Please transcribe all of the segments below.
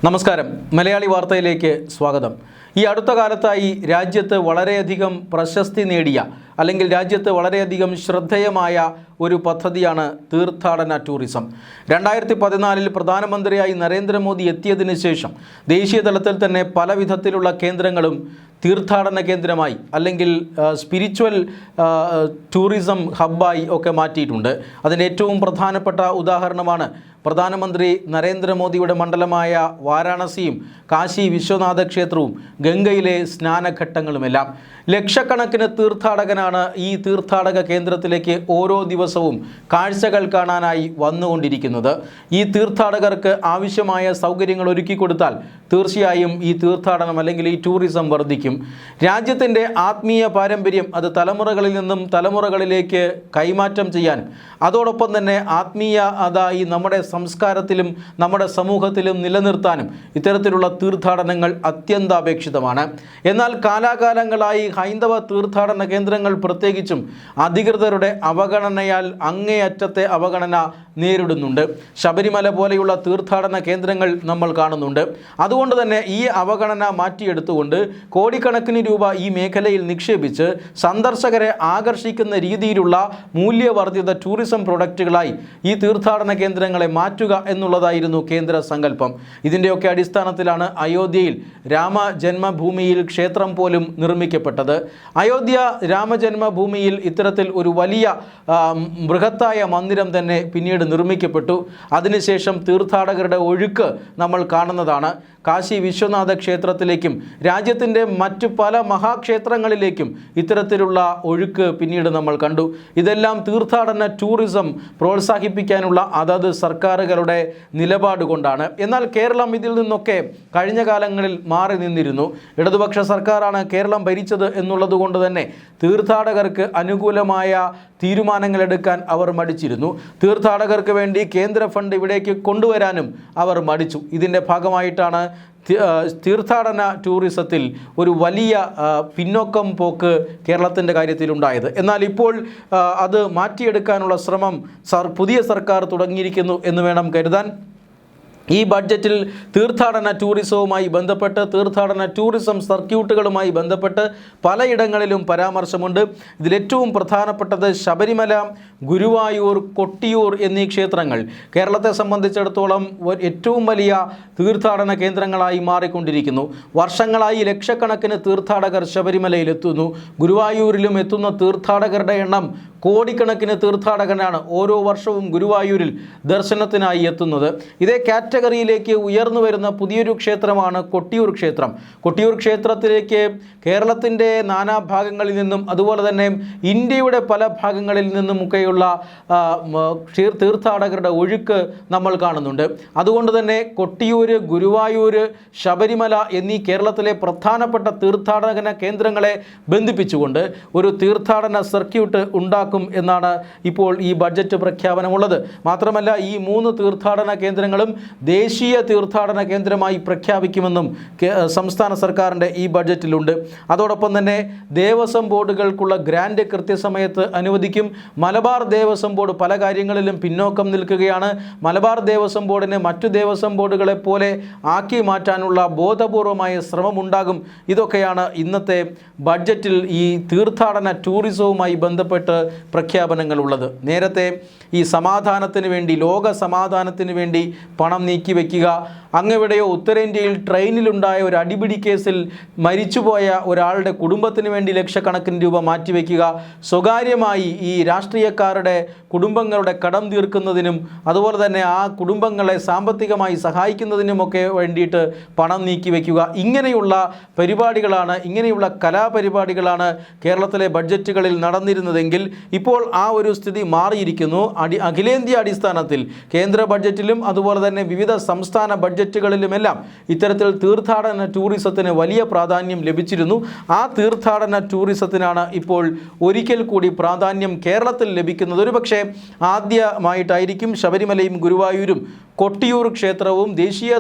നമസ്കാരം. മലയാളി വാർത്തയിലേക്ക് സ്വാഗതം. ഈ അടുത്ത കാലത്തായി രാജ്യത്ത് വളരെയധികം പ്രശസ്തി നേടിയ അല്ലെങ്കിൽ രാജ്യത്ത് വളരെയധികം ശ്രദ്ധേയമായ ഒരു പദ്ധതിയാണ് തീർത്ഥാടന ടൂറിസം. 2014 പ്രധാനമന്ത്രിയായി നരേന്ദ്രമോദി എത്തിയതിനു ശേഷം ദേശീയ തലത്തിൽ തന്നെ പല വിധത്തിലുള്ള കേന്ദ്രങ്ങളും തീർത്ഥാടന കേന്ദ്രമായി അല്ലെങ്കിൽ സ്പിരിച്വൽ ടൂറിസം ഹബ്ബായി ഒക്കെ മാറ്റിയിട്ടുണ്ട്. അതിന് ഏറ്റവും പ്രധാനപ്പെട്ട ഉദാഹരണമാണ് പ്രധാനമന്ത്രി നരേന്ദ്രമോദിയുടെ മണ്ഡലമായ വാരാണസിയും കാശി വിശ്വനാഥ ക്ഷേത്രവും ഗംഗയിലെ സ്നാനഘട്ടങ്ങളുമെല്ലാം. ലക്ഷക്കണക്കിന് തീർത്ഥാടകനാണ് ഈ തീർത്ഥാടക കേന്ദ്രത്തിലേക്ക് ഓരോ ദിവസവും കാഴ്ചകൾ കാണാനായി വന്നുകൊണ്ടിരിക്കുന്നത്. ഈ തീർത്ഥാടകർക്ക് ആവശ്യമായ സൗകര്യങ്ങൾ ഒരുക്കി കൊടുത്താൽ തീർച്ചയായും ഈ തീർത്ഥാടനം അല്ലെങ്കിൽ ഈ ടൂറിസം വർദ്ധിക്കും. രാജ്യത്തിൻ്റെ ആത്മീയ പാരമ്പര്യം അത് തലമുറകളിൽ നിന്നും തലമുറകളിലേക്ക് കൈമാറ്റം ചെയ്യാനും അതോടൊപ്പം തന്നെ ആത്മീയതായി നമ്മുടെ സംസ്കാരത്തിലും നമ്മുടെ സമൂഹത്തിലും നിലനിർത്താനും ഇത്തരത്തിലുള്ള തീർത്ഥാടനങ്ങൾ അത്യന്താപേക്ഷിതമാണ്. എന്നാൽ കാലാകാലങ്ങളായി ഹൈന്ദവ തീർത്ഥാടന കേന്ദ്രങ്ങൾ പ്രത്യേകിച്ചും അധികൃതരുടെ അവഗണനയാൽ അങ്ങേയറ്റത്തെ അവഗണന നേരിടുന്നുണ്ട്. ശബരിമല പോലെയുള്ള തീർത്ഥാടന കേന്ദ്രങ്ങൾ നമ്മൾ കാണുന്നുണ്ട്. അതുകൊണ്ട് തന്നെ ഈ അവഗണന മാറ്റിയെടുത്തുകൊണ്ട് കോടിക്കണക്കിന് രൂപ ഈ മേഖലയിൽ നിക്ഷേപിച്ച് സന്ദർശകരെ ആകർഷിക്കുന്ന രീതിയിലുള്ള മൂല്യവർദ്ധിത ടൂറിസം പ്രൊഡക്റ്റുകളായി ഈ തീർത്ഥാടന കേന്ദ്രങ്ങളെ മാറ്റുക എന്നുള്ളതായിരുന്നു കേന്ദ്ര സങ്കല്പം. ഇതിൻ്റെയൊക്കെ അടിസ്ഥാനത്തിലാണ് അയോധ്യയിൽ രാമജന്മഭൂമിയിൽ ക്ഷേത്രം പോലും നിർമ്മിക്കപ്പെട്ടത്. അയോധ്യ രാമജന്മഭൂമിയിൽ ഇത്തരത്തിൽ ഒരു വലിയ ബൃഹത്തായ മന്ദിരം തന്നെ പിന്നീട് നിർമ്മിക്കപ്പെട്ടു. അതിനുശേഷം തീർത്ഥാടകരുടെ ഒഴുക്ക് നമ്മൾ കാണുന്നതാണ്. കാശി വിശ്വനാഥ ക്ഷേത്രത്തിലേക്കും രാജ്യത്തിൻ്റെ മറ്റു പല മഹാക്ഷേത്രങ്ങളിലേക്കും ഇത്തരത്തിലുള്ള ഒഴുക്ക് പിന്നീട് നമ്മൾ കണ്ടു. ഇതെല്ലാം തീർത്ഥാടന ടൂറിസം പ്രോത്സാഹിപ്പിക്കാനുള്ള അതത് സർക്കാരുകളുടെ നിലപാട് കൊണ്ടാണ്. എന്നാൽ കേരളം ഇതിൽ നിന്നൊക്കെ കഴിഞ്ഞ കാലങ്ങളിൽ മാറി നിന്നിരുന്നു. ഇടതുപക്ഷ സർക്കാരാണ് കേരളം ഭരിച്ചത് എന്നുള്ളത് കൊണ്ട് തന്നെ തീർത്ഥാടകർക്ക് അനുകൂലമായ തീരുമാനങ്ങൾ എടുക്കാൻ അവർ മടിച്ചിരുന്നു. തീർത്ഥാടകർക്ക് വേണ്ടി കേന്ദ്ര ഫണ്ട് ഇവിടേക്ക് കൊണ്ടുവരാനും അവർ മടിച്ചു. ഇതിൻ്റെ ഭാഗമായിട്ടാണ് തീർത്ഥാടന ടൂറിസത്തിൽ ഒരു വലിയ പിന്നോക്കം പോക്ക് കേരളത്തിൻ്റെ കാര്യത്തിലുണ്ടായത്. എന്നാൽ ഇപ്പോൾ അത് മാറ്റിയെടുക്കാനുള്ള ശ്രമം പുതിയ സർക്കാർ തുടങ്ങിയിരിക്കുന്നു എന്ന് വേണം കരുതാൻ. ഈ ബഡ്ജറ്റിൽ തീർത്ഥാടന ടൂറിസവുമായി ബന്ധപ്പെട്ട് തീർത്ഥാടന ടൂറിസം സർക്യൂട്ടുകളുമായി ബന്ധപ്പെട്ട് പലയിടങ്ങളിലും പരാമർശമുണ്ട്. ഇതിലേറ്റവും പ്രധാനപ്പെട്ടത് ശബരിമല, ഗുരുവായൂർ, കൊട്ടിയൂർ എന്നീ ക്ഷേത്രങ്ങൾ കേരളത്തെ സംബന്ധിച്ചിടത്തോളം ഏറ്റവും വലിയ തീർത്ഥാടന കേന്ദ്രങ്ങളായി മാറിക്കൊണ്ടിരിക്കുന്നു. വർഷങ്ങളായി ലക്ഷക്കണക്കിന് തീർത്ഥാടകർ ശബരിമലയിലെത്തുന്നു. ഗുരുവായൂരിലും എത്തുന്ന തീർത്ഥാടകരുടെ എണ്ണം കോടിക്കണക്കിന് തീർത്ഥാടകരാണ് ഓരോ വർഷവും ഗുരുവായൂരിൽ ദർശനത്തിനായി എത്തുന്നത്. ഇതേ കാറ്റഗറിയിലേക്ക് ഉയർന്നു വരുന്ന പുതിയൊരു ക്ഷേത്രമാണ് കൊട്ടിയൂർ ക്ഷേത്രം. കൊട്ടിയൂർ ക്ഷേത്രത്തിലേക്ക് കേരളത്തിൻ്റെ നാനാഭാഗങ്ങളിൽ നിന്നും അതുപോലെ തന്നെ ഇന്ത്യയുടെ പല ഭാഗങ്ങളിൽ നിന്നുമൊക്കെയുള്ള തീർത്ഥാടകരുടെ ഒഴുക്ക് നമ്മൾ കാണുന്നുണ്ട്. അതുകൊണ്ട് തന്നെ കൊട്ടിയൂർ, ഗുരുവായൂർ, ശബരിമല എന്നീ കേരളത്തിലെ പ്രധാനപ്പെട്ട തീർത്ഥാടന കേന്ദ്രങ്ങളെ ബന്ധിപ്പിച്ചുകൊണ്ട് ഒരു തീർത്ഥാടന സർക്യൂട്ട് ഉണ്ടാക്കും എന്നാണ് ഇപ്പോൾ ഈ ബഡ്ജറ്റ് പ്രഖ്യാപനമുള്ളത്. മാത്രമല്ല ഈ 3 തീർത്ഥാടന കേന്ദ്രങ്ങളും ദേശീയ തീർത്ഥാടന കേന്ദ്രമായി പ്രഖ്യാപിക്കുമെന്നും സംസ്ഥാന സർക്കാരിൻ്റെ ഈ ബഡ്ജറ്റിലുണ്ട്. അതോടൊപ്പം തന്നെ ദേവസ്വം ബോർഡുകൾക്കുള്ള ഗ്രാൻഡ് കൃത്യസമയത്ത് അനുവദിക്കും. മലബാർ ദേവസ്വം ബോർഡ് പല കാര്യങ്ങളിലും പിന്നോക്കം നിൽക്കുകയാണ്. മലബാർ ദേവസ്വം ബോർഡിനെ മറ്റു ദേവസ്വം ബോർഡുകളെ പോലെ ആക്കി മാറ്റാനുള്ള ബോധപൂർവമായ ശ്രമമുണ്ടാകും. ഇതൊക്കെയാണ് ഇന്നത്തെ ബഡ്ജറ്റിൽ ഈ തീർത്ഥാടന ടൂറിസവുമായി ബന്ധപ്പെട്ട് പ്രഖ്യാപനങ്ങളുള്ളത്. നേരത്തെ ഈ സമാധാനത്തിന് വേണ്ടി, ലോക സമാധാനത്തിന് വേണ്ടി പണം നീക്കി വയ്ക്കുക, അങ്ങെവിടെയോ ഉത്തരേന്ത്യയിൽ ട്രെയിനിലുണ്ടായ ഒരു അടിപിടി കേസിൽ മരിച്ചുപോയ ഒരാളുടെ കുടുംബത്തിന് വേണ്ടി ലക്ഷക്കണക്കിന് രൂപ മാറ്റിവെക്കുക, സ്വകാര്യമായി ഈ രാഷ്ട്രീയക്കാരുടെ കുടുംബങ്ങളുടെ കടം തീർക്കുന്നതിനും അതുപോലെ തന്നെ ആ കുടുംബങ്ങളെ സാമ്പത്തികമായി സഹായിക്കുന്നതിനുമൊക്കെ വേണ്ടിയിട്ട് പണം നീക്കി വയ്ക്കുക, ഇങ്ങനെയുള്ള പരിപാടികളാണ്, ഇങ്ങനെയുള്ള കലാപരിപാടികളാണ് കേരളത്തിലെ ബഡ്ജറ്റുകളിൽ നടന്നിരുന്നതെങ്കിൽ ഇപ്പോൾ ആ ഒരു സ്ഥിതി മാറിയിരിക്കുന്നു. അഖിലേന്ത്യാ അടിസ്ഥാനത്തിൽ കേന്ദ്ര ബഡ്ജറ്റിലും അതുപോലെ തന്നെ വിവിധ സംസ്ഥാന ബഡ്ജറ്റുകളിലുമെല്ലാം ഇത്തരത്തിൽ തീർത്ഥാടന ടൂറിസത്തിന് വലിയ പ്രാധാന്യം ലഭിച്ചിരുന്നു. ആ തീർത്ഥാടന ടൂറിസത്തിനാണ് ഇപ്പോൾ ഒരിക്കൽ കൂടി പ്രാധാന്യം കേരളത്തിൽ ലഭിക്കുന്നത്. ഒരുപക്ഷെ ആദ്യമായിട്ടായിരിക്കും ശബരിമലയും ഗുരുവായൂരും കൊട്ടിയൂർ ക്ഷേത്രവും ദേശീയ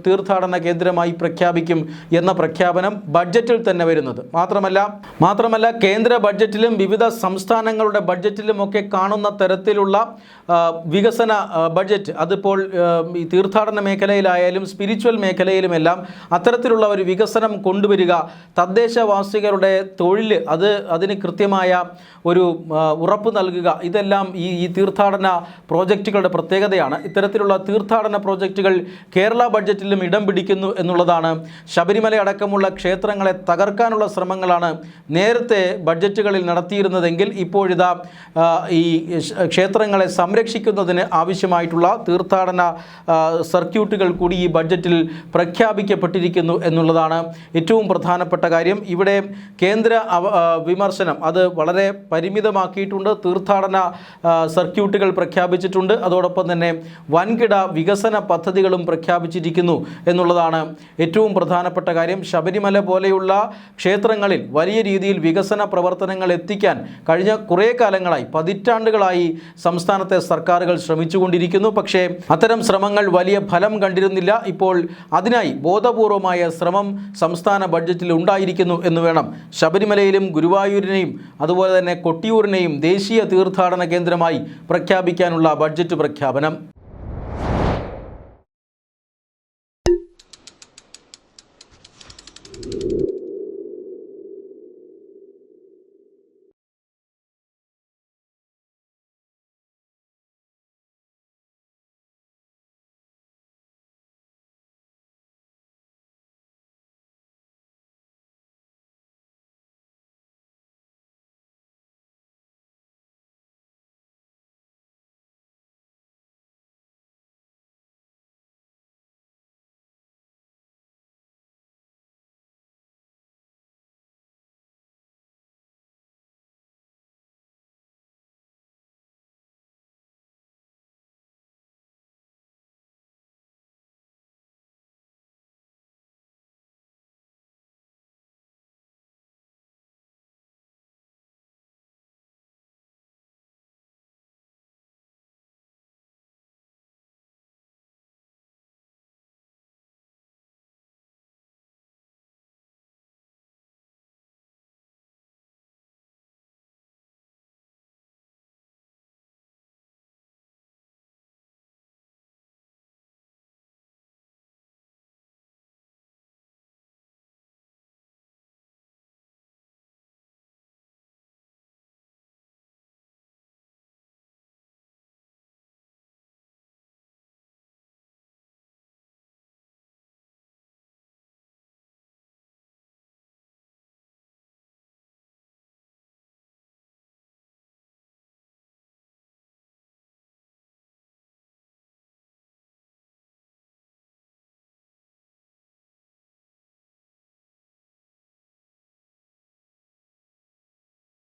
തീർത്ഥാടന കേന്ദ്രമായി പ്രഖ്യാപിക്കും എന്ന പ്രഖ്യാപനം ബഡ്ജറ്റിൽ തന്നെ വരുന്നത്. മാത്രമല്ല കേന്ദ്ര ബഡ്ജറ്റിലും വിവിധ സംസ്ഥാന സംസ്ഥാനങ്ങളുടെ ബഡ്ജറ്റിലുമൊക്കെ കാണുന്ന തരത്തിലുള്ള വികസന ബഡ്ജറ്റ്, അതിപ്പോൾ ഈ തീർത്ഥാടന മേഖലയിലായാലും സ്പിരിച്വൽ മേഖലയിലുമെല്ലാം അത്തരത്തിലുള്ള ഒരു വികസനം കൊണ്ടുവരിക, തദ്ദേശവാസികളുടെ തൊഴിൽ അതിന് കൃത്യമായ ഒരു ഉറപ്പ് നൽകുക, ഇതെല്ലാം ഈ തീർത്ഥാടന പ്രോജക്റ്റുകളുടെ പ്രത്യേകതയാണ്. ഇത്തരത്തിലുള്ള തീർത്ഥാടന പ്രോജക്റ്റുകൾ കേരള ബഡ്ജറ്റിലും ഇടം പിടിക്കുന്നു എന്നുള്ളതാണ്. ശബരിമല അടക്കമുള്ള ക്ഷേത്രങ്ങളെ തകർക്കാനുള്ള ശ്രമങ്ങളാണ് നേരത്തെ ബഡ്ജറ്റുകളിൽ നടത്തിയിരുന്നതെങ്കിൽ ഇപ്പോഴിതാ ഈ ക്ഷേത്രങ്ങളെ സംരക്ഷിക്കുന്നതിന് ആവശ്യമായിട്ടുള്ള തീർത്ഥാടന സർക്യൂട്ടുകൾ കൂടി ഈ ബഡ്ജറ്റിൽ പ്രഖ്യാപിക്കപ്പെട്ടിരിക്കുന്നു എന്നുള്ളതാണ് ഏറ്റവും പ്രധാനപ്പെട്ട കാര്യം. ഇവിടെ കേന്ദ്ര വിമർശനം അത് വളരെ പരിമിതമാക്കിയിട്ടുണ്ട്. തീർത്ഥാടന സർക്യൂട്ടുകൾ പ്രഖ്യാപിച്ചിട്ടുണ്ട്. അതോടൊപ്പം തന്നെ വൻകിട വികസന പദ്ധതികളും പ്രഖ്യാപിച്ചിരിക്കുന്നു എന്നുള്ളതാണ് ഏറ്റവും പ്രധാനപ്പെട്ട കാര്യം. ശബരിമല പോലെയുള്ള ക്ഷേത്രങ്ങളിൽ വലിയ രീതിയിൽ വികസന പ്രവർത്തനങ്ങൾ എത്തിക്കാൻ കഴിഞ്ഞ കുറേ കാലങ്ങളായി, പതിറ്റാണ്ടുകളായി സംസ്ഥാനത്തെ സർക്കാരുകൾ ശ്രമിച്ചുകൊണ്ടിരിക്കുന്നു. പക്ഷേ അത്തരം ശ്രമങ്ങൾ വലിയ ഫലം കണ്ടിരുന്നില്ല. ഇപ്പോൾ അതിനായി ബോധപൂർവമായ ശ്രമം സംസ്ഥാന ബഡ്ജറ്റിൽ ഉണ്ടായിരിക്കുന്നു എന്ന് വേണം. ശബരിമലയിലും ഗുരുവായൂരിനെയും അതുപോലെ തന്നെ കൊട്ടിയൂരിനെയും ദേശീയ തീർത്ഥാടന കേന്ദ്രമായി പ്രഖ്യാപിക്കാനുള്ള ബഡ്ജറ്റ് പ്രഖ്യാപനം.